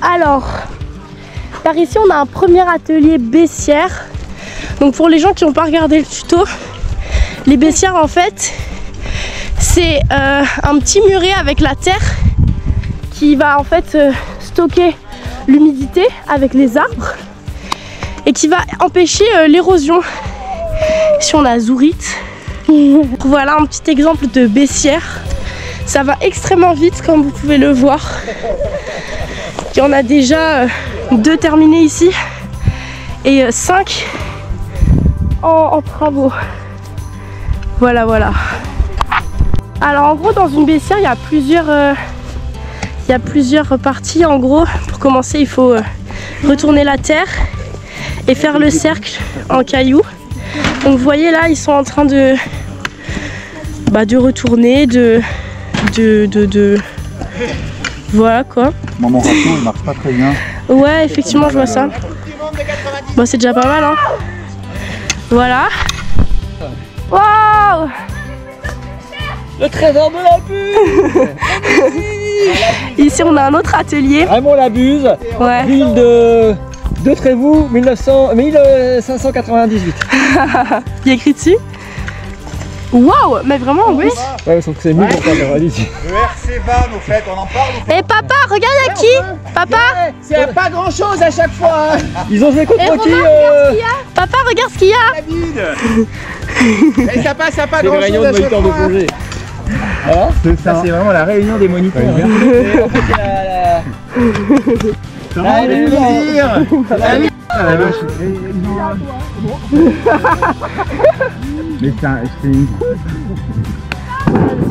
Alors, par ici on a un premier atelier baissière. Donc pour les gens qui n'ont pas regardé le tuto, les baissières en fait c'est un petit muret avec la terre qui va en fait stocker l'humidité avec les arbres et qui va empêcher l'érosion. Ici on a Zourite. Voilà un petit exemple de baissière. Ça va extrêmement vite comme vous pouvez le voir. Il y en a déjà 2 terminés ici et 5 en travaux. Voilà. Alors en gros dans une baissière il y a plusieurs parties. En gros pour commencer il faut retourner la terre et faire le cercle en cailloux. Donc vous voyez là ils sont en train de retourner, voilà quoi. Mon raton il marche pas très bien. Ouais effectivement je vois ça. Bon c'est déjà pas mal hein. Voilà. Waouh! Le trésor de la buse. Ici on a un autre atelier. Raymond Labuse, Ouais. ville de Trévoux, 1598. Il y a écrit dessus. Waouh! Mais vraiment oui. Ouais, sauf que c'est mieux pour faire de ici. Le RC Van au fait, on en parle ou pas? Et papa, regarde à qui? Papa? C'est pas grand chose à chaque fois. Ils ont joué contre Et qui Romain, regarde ce qu'il y a. Papa, regarde ce qu'il y a. Et ça passe à pas C'est grand une réunion chose de à chaque moniteurs de fois. plongée. Voilà. Ça c'est vraiment la réunion des moniteurs. En fait, c'est la Mais c'est une...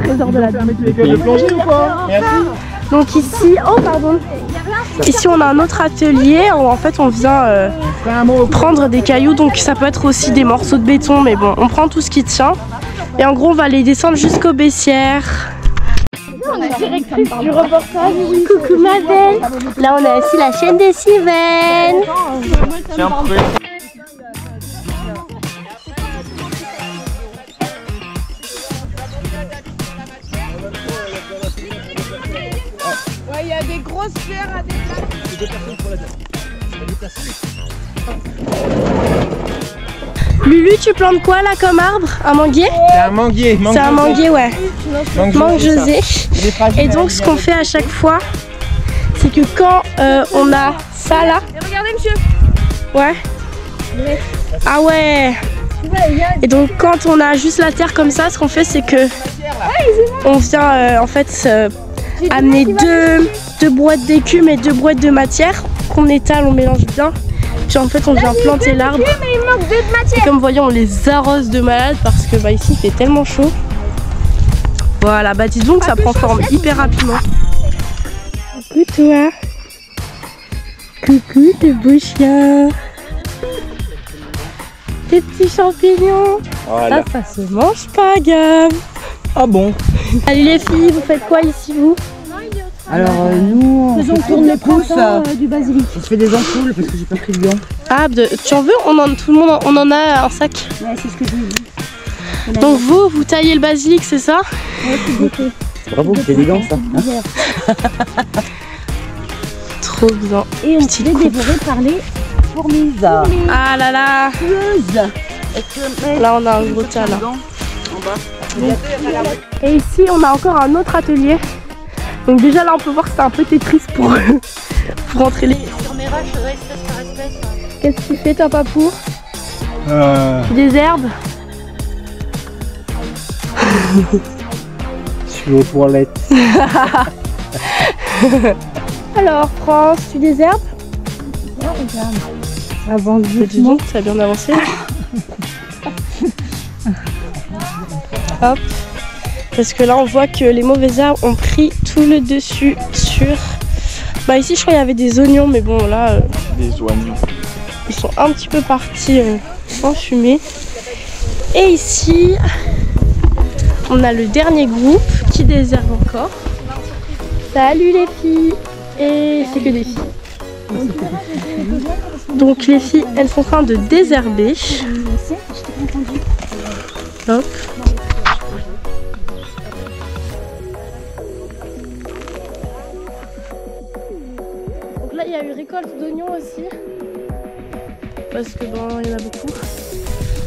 Trésor de la De plonger ou pas? Merci. Donc ici, oh pardon. Ici on a un autre atelier où en fait on vient prendre des cailloux, donc ça peut être aussi des morceaux de béton, mais bon on prend tout ce qui tient. Et en gros on va les descendre jusqu'aux baissières. On est directrice du reportage. Coucou ma belle. Là on a aussi la chaîne des Cévennes. Il y a des grosses pierres à déplacer. Lulu, tu plantes quoi là comme arbre? Un manguier? C'est un manguier. C'est un manguier, ouais. Mangue José. Il est fragile. Et donc ce qu'on fait à chaque fois, c'est que quand on a ça là. Et regardez monsieur. Ouais. Ah ouais. Et donc quand on a juste la terre comme ça, ce qu'on fait c'est que on vient en fait amener deux boîtes d'écume et 2 boîtes de matière qu'on étale, on mélange bien. Puis en fait on vient planter l'arbre. Mais il manque 2 de matière. Et comme vous voyez on les arrose de malade parce que ici il fait tellement chaud. Voilà, dis donc ça prend forme hyper rapidement. Coucou toi. Coucou tes beaux chiens. Tes petits champignons. Voilà. Ça se mange pas, Gab. Ah bon? Salut les filles, vous faites quoi ici vous? Alors nous, on tourne les pousses, du basilic. on se fait des ampoules parce que j'ai pas pris le gant. Ah, tu en veux? Tout le monde on en a un sac. Ouais, c'est ce que j'ai dit. Donc vous taillez le basilic, c'est ça? Bravo, c'est élégant ça. Trop bien. Et on se Petite fait coupe. dévorer par les fourmis. Ah là là. Là on a un gros tas là. Et ici on a encore un autre atelier. Donc déjà là on peut voir que c'est un peu Tetris pour rentrer les... Sur mes roches, espèce par espèce. Qu'est-ce que tu fais toi papou? Tu désherbes? Je suis aux toilettes. Alors France, tu désherbes? Avant Dis donc, ça a bien avancé. Hop. Parce que là on voit que les mauvais arbres ont pris tout le dessus sur... ici je crois qu'il y avait des oignons, mais bon là Des oignons. ils sont un petit peu partis en fumée. Et ici on a le dernier groupe qui désherbe encore. Salut les filles. Et c'est que des filles. Donc les filles elles sont en train de désherber. Hop. Donc là il y y a eu récolte d'oignons aussi. Parce que bon, il y en a beaucoup.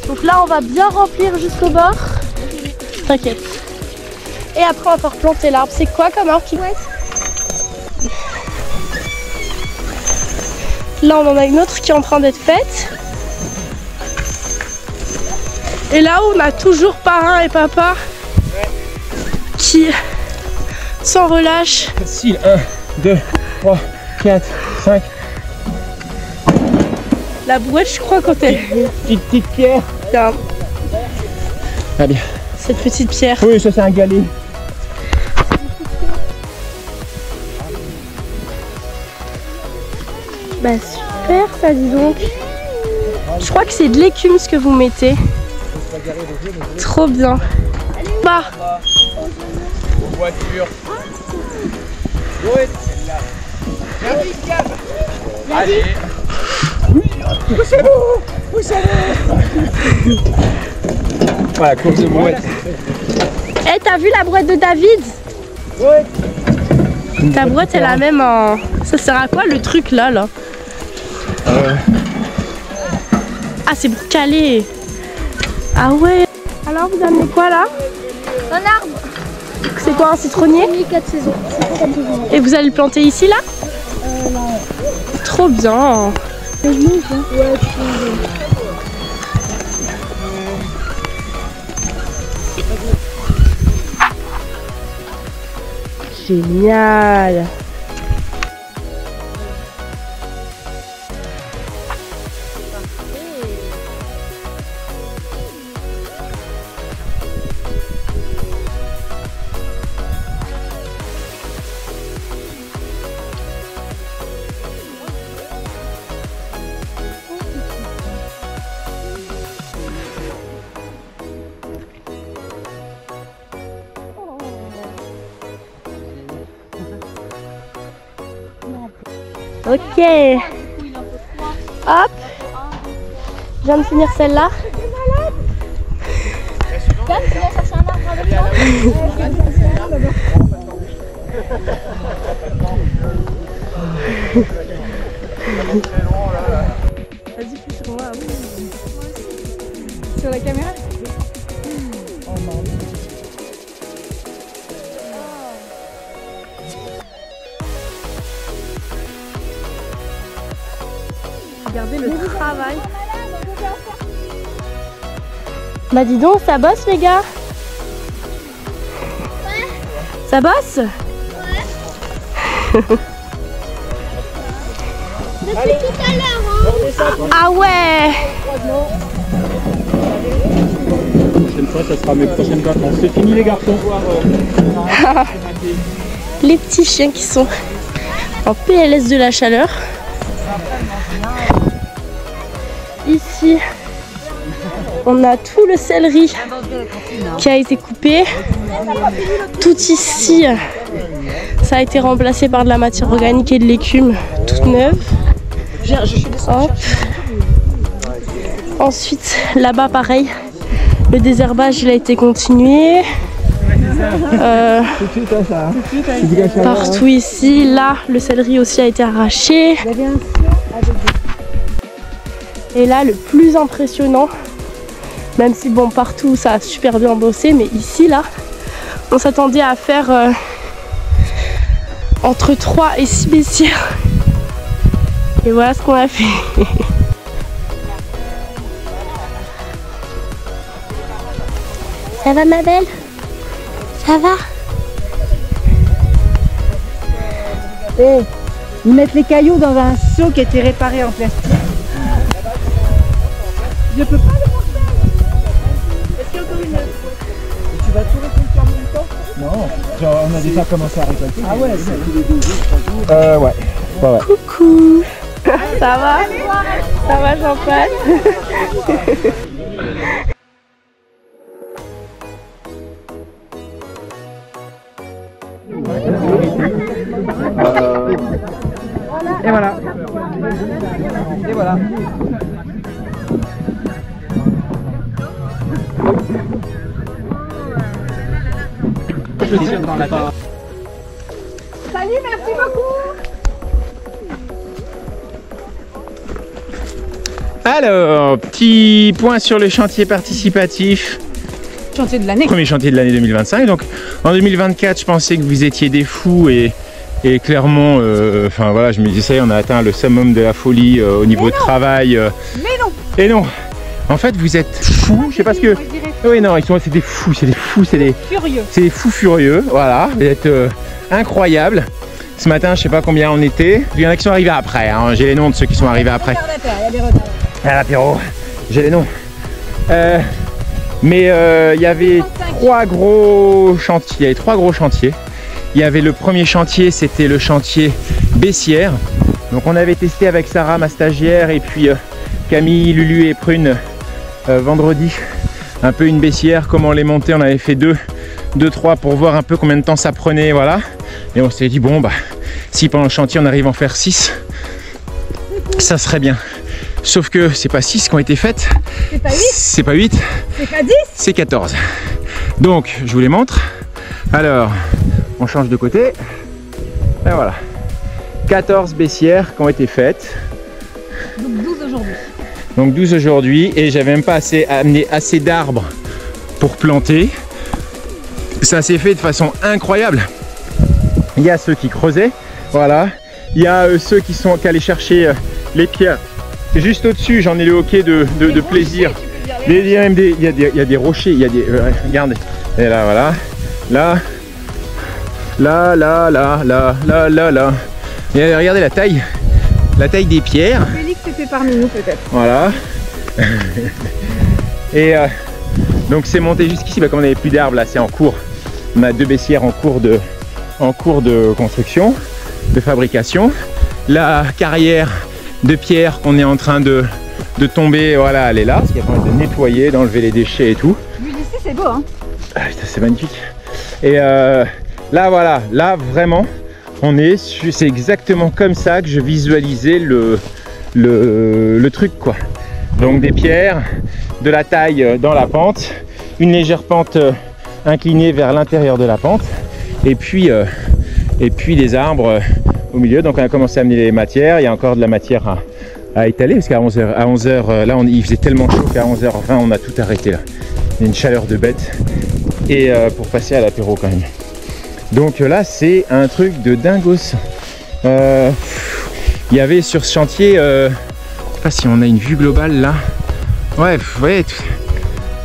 Donc là, on va bien remplir jusqu'au bord. T'inquiète. Et après, on va faire planter l'arbre. C'est quoi comme arbre qui... Là, on en a une autre qui est en train d'être faite. Et là, on a toujours parrain et papa qui s'en relâche. Facile. 1, 2, 3, 4, 5. La brouette, je crois, quand elle... Petite pierre. Tiens, Allez. cette petite pierre. Oui, ça c'est un galet. Bah super, ça, dis donc. Je crois que c'est de l'écume ce que vous mettez. Trop bien. Bah. Voiture. Allez. Voilà, course de brouette. Eh, t'as vu la brouette de David? Oui. Ta brouette, elle a même un... Ça sert à quoi le truc là, là? Ah, c'est pour caler. Ah ouais. Alors, vous amenez quoi là? Un arbre. C'est quoi, un citronnier? Oui, 4 saisons. Et vous allez le planter ici là? Non. Trop bien. Mais je monte, hein. Ouais, tu peux. Génial. Ok. Hop. Je viens de finir celle-là. Vas-y, fais sur moi. Sur la caméra. Regardez le travail. Bah dis donc, ça bosse les gars. Ouais. Ça bosse? Ouais. Depuis tout à l'heure, hein. Ah ouais. La prochaine fois, ça sera mes prochaines vacances. C'est fini les garçons. Les petits chiens qui sont en PLS de la chaleur. Ici, on a tout le céleri qui a été coupé. Tout ici, ça a été remplacé par de la matière organique et de l'écume toute neuve. Hop. Ensuite, là-bas, pareil, le désherbage il a été continué. Partout ici, là, le céleri aussi a été arraché. Et là, le plus impressionnant, même si bon, partout ça a super bien bossé, mais ici, là, on s'attendait à faire entre 3 et 6 baissières. Et voilà ce qu'on a fait. Ça va ma belle? Ça va? Et ils mettent les cailloux dans un seau qui a été réparé en plastique. Je peux pas le porter. Est-ce qu'il y a encore une... Tu vas tout récolter en même temps? Non, genre on a déjà commencé à récolter. Ah ouais, c'est tous les 2 jours, 3 jours. Ouais. Ouais. Coucou. Ça va? Ça va Jean-Paul? Et voilà. Et voilà. Je tire dans la tête. Salut, merci beaucoup. Alors, petit point sur le chantier participatif. Chantier de l'année. Premier chantier de l'année 2025. Donc en 2024, je pensais que vous étiez des fous et clairement, enfin voilà, je me disais ça y est, on a atteint le summum de la folie au niveau de travail. Mais non. Et non. En fait, vous êtes fous. Je sais pas ce que. Oui, non, c'est des fous, c'est des fous, c'est des furieux. C'est des fous furieux. Voilà, vous êtes incroyables. Ce matin, je sais pas combien on était. Il y en a qui sont arrivés après. Hein. J'ai les noms de ceux qui sont arrivés après. Il y a des retards. À l'apéro, j'ai les noms. Mais il y avait trois gros chantiers. Il y avait le premier chantier, c'était le chantier Bessières. Donc on avait testé avec Sarah, ma stagiaire, et puis Camille, Lulu et Prune vendredi. Un peu une baissière, comment les monter. On avait fait 2-3 pour voir un peu combien de temps ça prenait, voilà. Et on s'est dit bon bah si pendant le chantier on arrive à en faire 6, ça serait bien. Sauf que c'est pas 6 qui ont été faites. C'est pas 8. C'est pas 8. C'est pas 10. C'est 14. Donc je vous les montre. Alors on change de côté. Et voilà. 14 baissières qui ont été faites. Donc 12 aujourd'hui. Donc 12 aujourd'hui, et j'avais même pas amené assez d'arbres pour planter. Ça s'est fait de façon incroyable. Il y a ceux qui creusaient, voilà. Il y a ceux qui allaient chercher les pierres. Juste au-dessus, j'en ai le hockey de plaisir. Il y a des rochers, il y a des. Regardez. Et là, voilà. Là. Là. Et regardez la taille. La taille des pierres. Félix était parmi nous peut-être. Voilà. Et donc c'est monté jusqu'ici. Bah, comme on n'avait plus d'arbres, là c'est en cours. On a 2 baissières en cours de construction, de fabrication. La carrière de pierre qu'on est en train de tomber, voilà, elle est là. Ce qui permet de nettoyer, d'enlever les déchets et tout. Vu d'ici c'est beau hein. Ah, c'est magnifique. Et là voilà, là vraiment. C'est exactement comme ça que je visualisais le truc quoi. Donc des pierres, de la taille dans la pente, une légère pente inclinée vers l'intérieur de la pente, et puis des arbres au milieu. Donc on a commencé à amener les matières. Il y a encore de la matière à étaler parce qu'à 11h, là il faisait tellement chaud qu'à 11h20 on a tout arrêté là. Il y a une chaleur de bête, et pour passer à l'apéro quand même. Donc là c'est un truc de dingos. Il y avait sur ce chantier, je sais pas si on a une vue globale là. Ouais, vous voyez.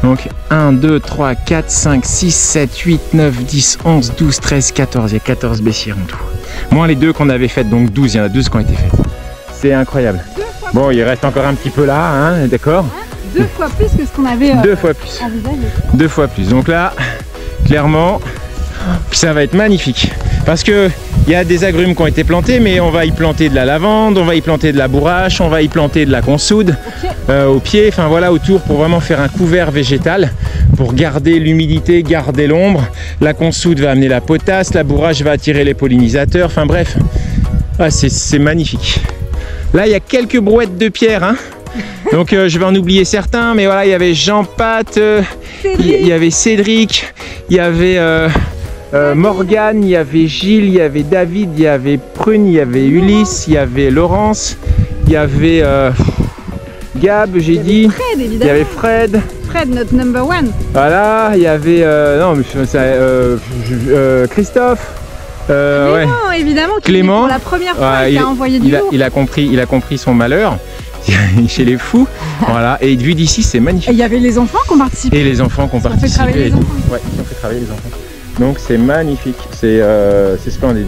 Donc 1, 2, 3, 4, 5, 6, 7, 8, 9, 10, 11, 12, 13, 14. Il y a 14 baissières en tout. Moins les 2 qu'on avait faites, donc 12. Il y en a 12 qui ont été faites. C'est incroyable. Bon, il reste encore un petit peu là, hein, d'accord. 2 fois plus que ce qu'on avait 2 fois plus. envisagé. 2 fois plus. Donc là, clairement, ça va être magnifique. Parce que il y a des agrumes qui ont été plantés, mais on va y planter de la lavande, on va y planter de la bourrache, on va y planter de la consoude au pied, enfin voilà, autour, pour vraiment faire un couvert végétal, pour garder l'humidité, garder l'ombre. La consoude va amener la potasse, la bourrache va attirer les pollinisateurs, enfin bref, c'est magnifique. Là, il y a quelques brouettes de pierre, hein. Donc je vais en oublier certains, mais voilà, il y avait Jean-Pat, il y avait Cédric, il y avait Morgane, il y avait Gilles, il y avait David, il y avait Prune, il y avait Ulysse, il y avait Laurence, il y avait Gab, j'ai dit, Fred, évidemment. Il y avait Fred. Fred, notre number one. Voilà, il y avait Christophe. Clément, ouais. Évidemment, qui Clément, pour la première fois, il a envoyé du lourd. il a compris son malheur. Chez les fous, voilà, et vu d'ici c'est magnifique. Et il y avait les enfants qui ont participé. Et les enfants qui ont participé. Fait travailler les enfants. Ouais, ils ont fait travailler les enfants. Donc c'est magnifique, c'est splendide.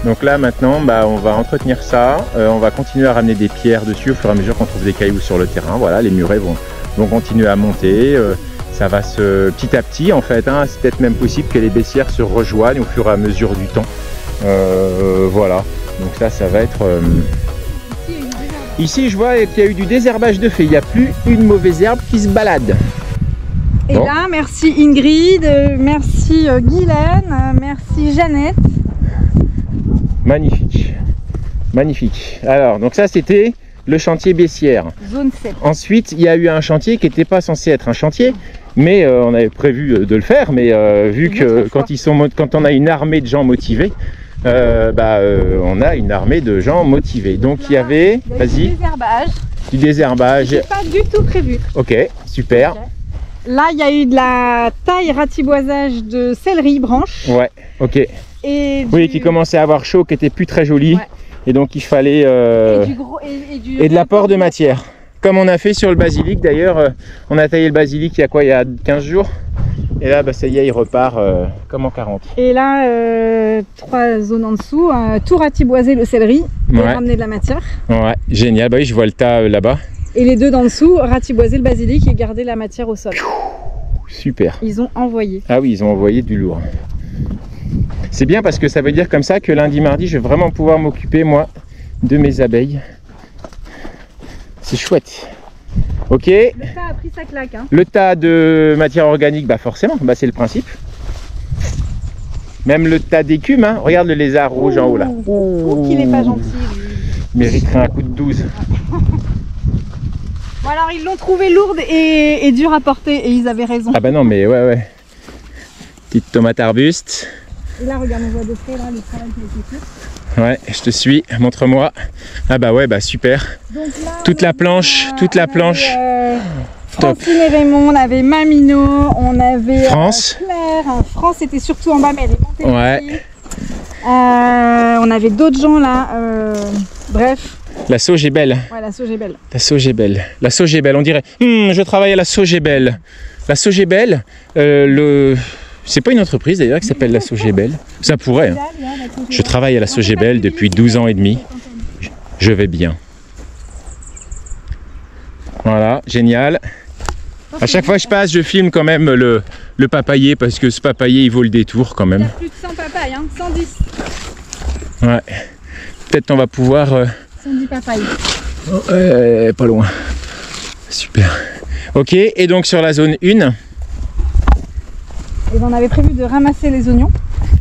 Donc là maintenant, bah, on va entretenir ça, on va continuer à ramener des pierres dessus au fur et à mesure qu'on trouve des cailloux sur le terrain. Voilà, les murets vont continuer à monter. Ça va petit à petit en fait, hein, c'est peut-être même possible que les baissières se rejoignent au fur et à mesure du temps. Voilà, donc ça va être... Ici je vois qu'il y a eu du désherbage de fait, il n'y a plus une mauvaise herbe qui se balade. Et bon. Là, merci Ingrid, merci Guylaine, merci Jeannette. Magnifique, magnifique. Alors, donc ça c'était le chantier Bessières. Zone 7. Ensuite, il y a eu un chantier qui n'était pas censé être un chantier, mais on avait prévu de le faire, mais vu que quand on a une armée de gens motivés, on a une armée de gens motivés. Donc il y avait, vas-y. Désherbage. Du désherbage. C'est pas du tout prévu. Ok, super. Okay. Là, il y a eu de la taille ratiboisage de céleri branche. Ouais, ok. Et oui, qui commençait à avoir chaud, qui était plus très joli. Ouais. Et donc il fallait... et de l'apport de matière. Comme on a fait sur le basilic d'ailleurs, on a taillé le basilic il y a quoi, il y a 15 jours. Et là, bah, ça y est, il repart comme en 40. Et là, 3 zones en dessous, tout ratiboiser le céleri et ramener de la matière. Ouais, génial. Bah oui, je vois le tas là-bas. Et les deux d'en dessous, ratiboiser le basilic et garder la matière au sol. Super. Ils ont envoyé. Ah oui, ils ont envoyé du lourd. C'est bien parce que ça veut dire comme ça que lundi, mardi, je vais vraiment pouvoir m'occuper, moi, de mes abeilles. C'est chouette. Ok. Le tas a pris sa claque. Hein. Le tas de matière organique, bah forcément, bah c'est le principe. Même le tas d'écume, hein. Regarde le lézard rouge en haut là. Oh, qu'il est pas gentil. Lui. Il mériterait un coup de 12. Bon alors ils l'ont trouvé lourde et dure à porter et ils avaient raison. Ah bah non mais ouais. Petite tomate arbuste. Et là regarde, on voit de près là le travail qui a été fait. Ouais, je te suis, montre-moi. Ah bah ouais, bah super. Donc là, toute la planche. Francine et Raymond, on avait Mamino, on avait France. Claire. France était surtout en bas mais elle est montée. Ouais. On avait d'autres gens là. Bref. La sauge est belle. Ouais, la sauge est belle. La sauge est belle. La sauge est belle, on dirait. Je travaille à la sauge est belle. La sauge est belle. C'est pas une entreprise d'ailleurs qui s'appelle la sauge est belle. Ça pourrait. Hein. Je travaille à la sauge est belle depuis 12 ans et demi. Je vais bien. Voilà, génial. À chaque fois que je passe, je filme quand même le papayer parce que ce papayer il vaut le détour quand même. Il y a plus de 100 papayes, hein, 110. Ouais. Peut-être on va pouvoir. 110 papayes. Pas loin. Super. Ok, et donc sur la zone 1. Et on avait prévu de ramasser les oignons.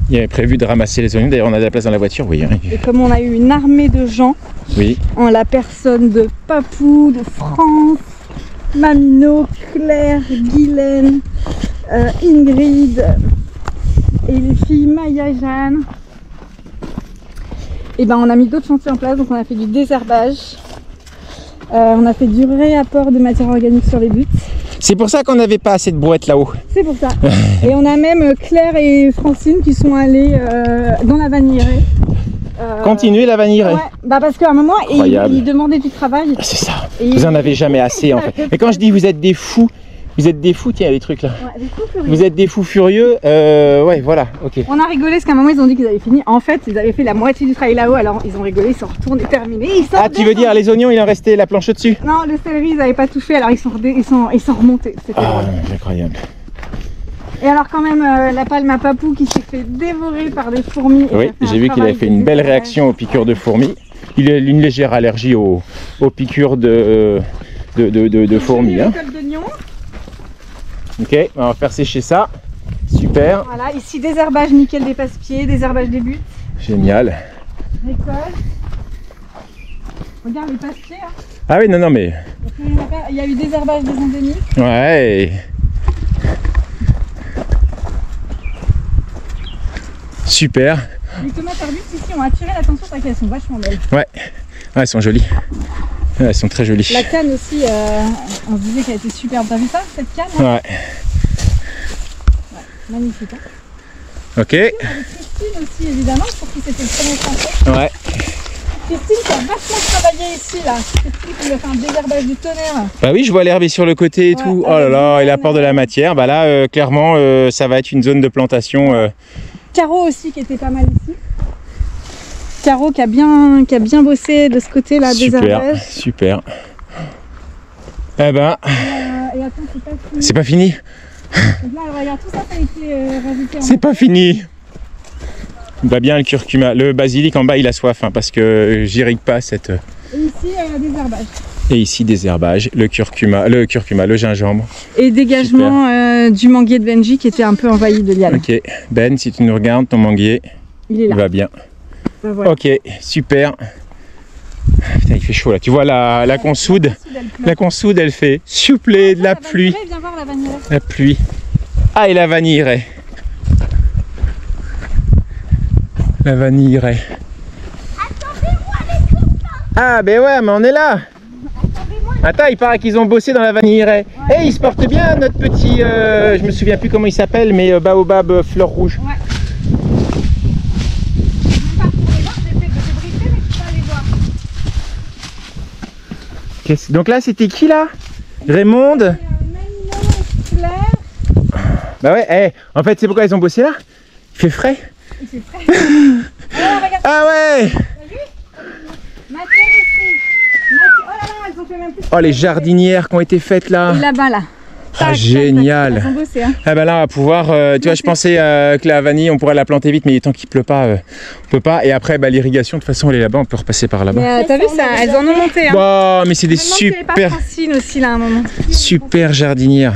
Il y avait prévu de ramasser les oignons, d'ailleurs on a de la place dans la voiture, oui. Et comme on a eu une armée de gens, en la personne de Papou, de France, Mamino, Claire, Guylaine, Ingrid et les filles Maya et Jeanne, et ben on a mis d'autres chantiers en place, donc on a fait du désherbage, on a fait du réapport de matière organique sur les buttes. C'est pour ça qu'on n'avait pas assez de brouettes là-haut. C'est pour ça. Et on a même Claire et Francine qui sont allées dans la vanillerie. Continuer la vanillerie. Ouais, bah parce qu'à un moment, ils demandaient du travail. C'est ça. Vous en avez jamais assez en fait. Mais quand je dis vous êtes des fous, tiens les trucs là. Ouais, des fous furieux. Vous êtes des fous furieux, ouais voilà, ok. On a rigolé parce qu'à un moment ils ont dit qu'ils avaient fini. En fait, ils avaient fait la moitié du travail là-haut, alors ils ont rigolé, ils sont retournés, terminés. Ah, tu veux dire les oignons, il en restait la planche au-dessus? Non, le céleri ils n'avaient pas tout fait, alors ils sont remontés. C'était incroyable. Et alors quand même, la palme à Papou qui s'est fait dévorer par des fourmis. Oui, j'ai vu qu'il avait fait une belle réaction aux piqûres de fourmis. Il a une légère allergie aux piqûres de fourmis. Hein. Ok, on va faire sécher ça. Super. Voilà, ici désherbage nickel des passe-pieds, désherbage des buttes. Génial. Récolte. Regarde les passe-pieds. Hein. Ah oui, non, mais... Il y a eu désherbage des endémiques. Ouais. Super. Les tomates arbustes ici ont attiré l'attention parce qu'elles sont vachement belles. Ouais, elles sont jolies. Elles sont très jolies. La canne aussi, on se disait qu'elle était superbe. T'as vu ça, cette canne là? Ouais. Magnifique. Hein. Ok. Avec Christine aussi, évidemment, pour qui c'était le premier français. Ouais. Christine qui a vachement travaillé ici, là. Christine qui lui a fait un désherbage du tonnerre. Bah oui, je vois l'herbe sur le côté et tout. Oh là là, et l'apport de la matière. Bah là, clairement, ça va être une zone de plantation. Caro aussi qui était pas mal ici. Caro qui a bien bossé de ce côté-là, désherbage. Super. Eh ben. Et attends, c'est pas fini. C'est pas fini. Donc là, regarde, tout ça, ça a été rajouté. C'est pas fini. Bah bien le curcuma, le basilic en bas il a soif hein, parce que j'irrigue pas cette... Et ici désherbage. Et ici désherbage, le curcuma, le gingembre. Et dégagement du manguier de Benji qui était un peu envahi de liane. Ok, Ben si tu nous regardes, ton manguier, il est là. Il va bien. Ben voilà. Ok, super. Putain il fait chaud là, tu vois la consoude, la consoude elle fait souffler de la pluie. Viens voir la vanillerie. La pluie. Ah et la vanillerie. La vanillerie. Attendez-moi les copains. Ah ben ouais mais on est là. Attendez-moi Attends, il paraît qu'ils ont bossé dans la vanillerie. Eh, il se porte bien notre petit, je me souviens plus comment il s'appelle, mais baobab fleur rouge. Ouais. Je vais pas pour les voir, j'ai fait de débriefer, mais je peux pas les voir. Donc là, c'était qui là? Raymonde? Claire. Bah ouais, en fait, c'est pourquoi ils ont bossé là? Il fait frais. Il fait frais. Regarde. Ah ouais! T'as vu? Matière ici. Oh là là, elles ont fait même plus. Oh, les jardinières qui ont été faites là. Et là-bas là. Ah, génial. Elles ont bossé, hein. Ah bah là on va pouvoir, tu vois, je pensais que la vanille on pourrait la planter vite, mais il est temps qu'il pleut pas, on peut pas. Et après l'irrigation de toute façon elle est là-bas, on peut repasser par là-bas. Mais t'as vu ça, elles en ont monté, hein. Bah mais c'est des Pas Francine aussi là à un moment. super jardinières.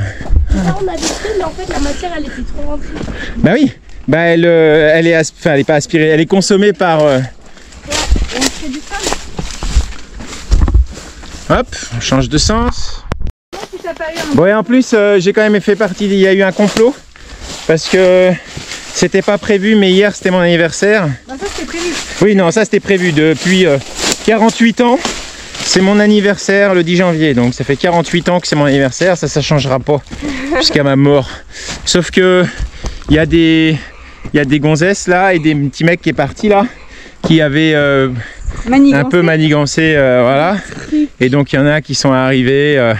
Là, on avait fait, mais en fait, la matière, elle était trop rentrée. Bah oui, bah elle est pas aspirée, elle est consommée par. Et on fait du sol. Hop, on change de sens. Si t'as pas eu un... Bon et en plus j'ai quand même fait partie, il y a eu un complot parce que c'était pas prévu, mais hier c'était mon anniversaire. Bah ça c'était prévu. Oui non, ça c'était prévu depuis 48 ans. C'est mon anniversaire le 10 janvier, donc ça fait 48 ans que c'est mon anniversaire, ça changera pas jusqu'à ma mort. Sauf que il y a des gonzesses là et des petits mecs qui est parti là, qui avaient un peu manigancé, voilà. Et donc il y en a qui sont arrivés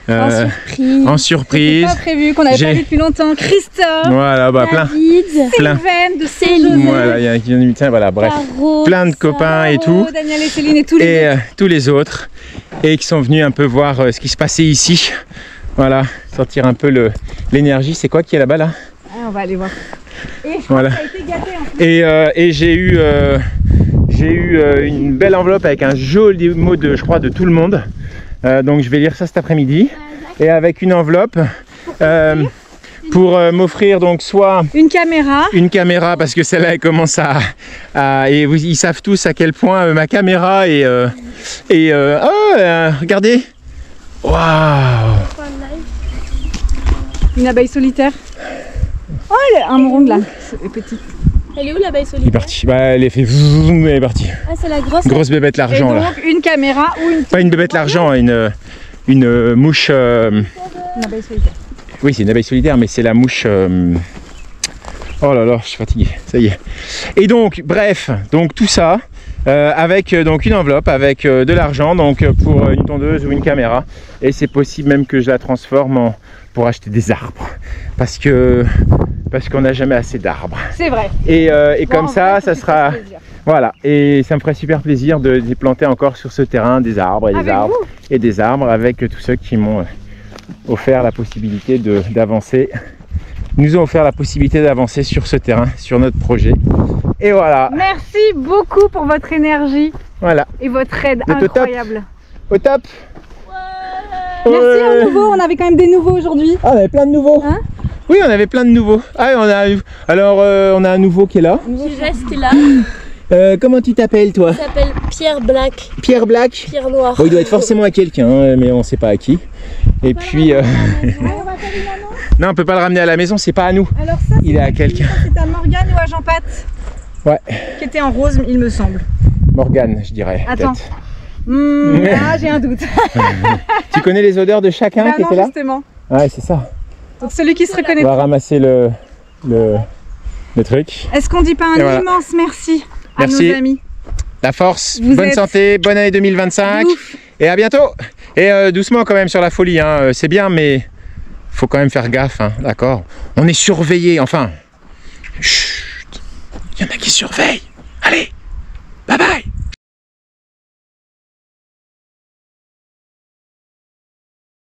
en surprise. C'était pas prévu, qu'on avait pas vu depuis longtemps. Christophe, voilà, bah plein. Sylvaine de Céline. Voilà, il y a voilà, bref, plein de copains et tout. Daniel et Céline et tous les autres. Tous les autres. Et qui sont venus un peu voir ce qui se passait ici. Voilà, sortir un peu l'énergie. C'est quoi qui est là-bas là? Ah, on va aller voir. Et je voilà. crois que ça a été gâté en plus. Et j'ai eu une belle enveloppe avec un joli mot de, je crois, de tout le monde. Donc je vais lire ça cet après-midi. Et avec une enveloppe pour m'offrir donc soit une caméra parce que celle-là elle commence et ils savent tous à quel point ma caméra regardez, waouh, une abeille solitaire. Oh, un ronde là, c'est petit. Elle est où l'abeille il est solitaire? parti, bah elle est fait zoom, elle est partie. Ah, c'est la grosse. Grosse bébête l'argent là. Donc une caméra ou une... Pas une bébête l'argent, une mouche. Une abeille solitaire. Oui, c'est une abeille solitaire, mais c'est la mouche. Oh là là, je suis fatigué, ça y est. Et donc, bref, donc tout ça avec donc une enveloppe avec de l'argent, donc pour une tondeuse ou une caméra. Et c'est possible même que je la transforme pour acheter des arbres, parce qu'on n'a jamais assez d'arbres. C'est vrai. Et comme ça, ça sera. Voilà, et ça me ferait super plaisir de planter encore sur ce terrain des arbres et des arbres et des arbres avec tous ceux qui m'ont offert la possibilité d'avancer. Nous ont offert la possibilité d'avancer sur ce terrain, sur notre projet. Et voilà. Merci beaucoup pour votre énergie. Voilà. Et votre aide incroyable. Au top. Merci aux nouveaux, on avait quand même des nouveaux aujourd'hui. Ah, on avait plein de nouveaux. Hein? Oui, on avait plein de nouveaux. Ah, on a un nouveau qui est là. Qui reste là. Comment tu t'appelles toi? Il s'appelle Pierre Black. Pierre Black. Pierre Noir. Bon, il doit être forcément à quelqu'un, mais on ne sait pas à qui. Et puis... non, on peut pas le ramener à la maison, c'est pas à nous. Alors ça, il est à quelqu'un. C'est à Morgane ou à Jean Pat? Ouais. Qui était en rose, il me semble. Morgane, je dirais. Attends. J'ai un doute. Tu connais les odeurs de chacun qui était là? Justement. Ouais, c'est ça. Donc celui qui se reconnaît. On va ramasser le truc. Est-ce qu'on dit pas un immense merci à nos amis? La force, bonne santé, bonne année 2025 et à bientôt. Et doucement quand même sur la folie, hein. C'est bien, mais faut quand même faire gaffe, hein. D'accord? On est surveillé, enfin. Chut, il y en a qui surveillent. Allez.